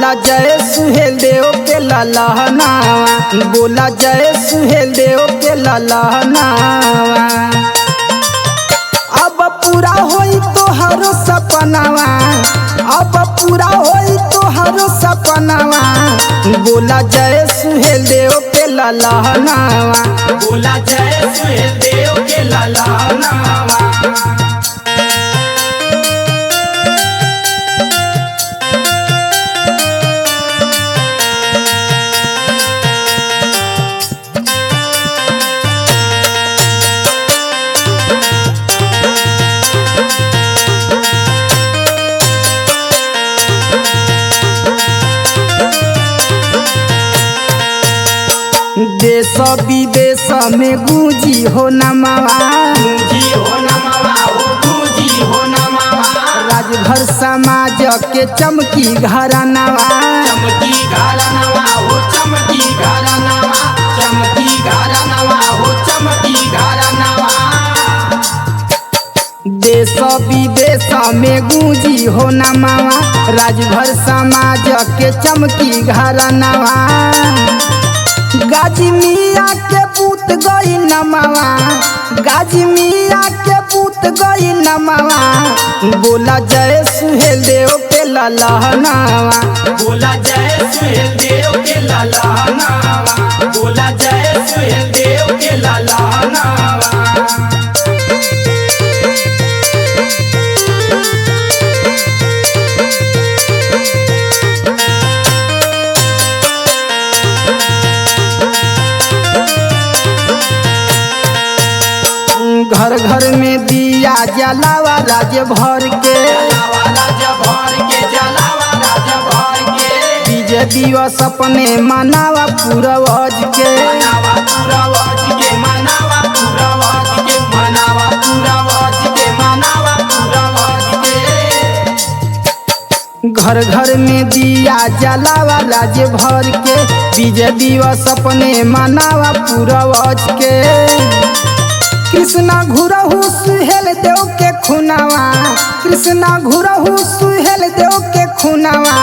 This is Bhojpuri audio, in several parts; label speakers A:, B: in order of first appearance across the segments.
A: बोला जय सुहेल देव के ललहनावा, बोला जय सुहेल देव के ललहनावा। अब पूरा होई तोहरो सपनावा, अब पूरा होई तोहरो सपनावा, बोला जय सुहेल देव के ललहनावा,
B: बोला जय सुहेल देव के ललहनावा।
A: देश विदेश में गूंजी हो नमवा,
B: गूंजी हो नमवा, गूंजी हो नमवा।
A: राजभर समाज के चमकी घरानावा,
B: चमकी घरानावा हो चमकी घरानावा, चमकी घरानावा हो चमकी घरानावा।
A: देश विदेश में गूंजी हो नमवा, राजभर समाज के चमकी घरानावा। गाजी मिया के पूत गई नमवा, गाजी मिया के पूत गई नमवा, बोला जय सुहेल देव के ललहनावा,
B: बोला जय सुहेल देव के ललहनावा, बोला जय सुहेल देव के ललहनावा।
A: घर घर में दिया जलावा राज भर के, विजय दिवस अपने मनावा पूर्वज के। घर घर में दिया जलावा राज भर के, विजय दिवस अपने मनावा पूर्वज के। कृष्णा घुरहु सुहेल देव के खुनावा, कृष्णा घुरहु सुहेल देव के खुनावा,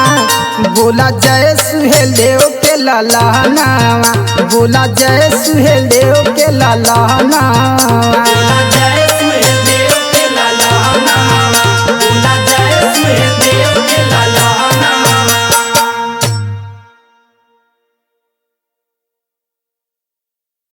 A: बोला जय सुहेल देव के ललहनावा, बोला जय सुहेल देव के ललहनावा।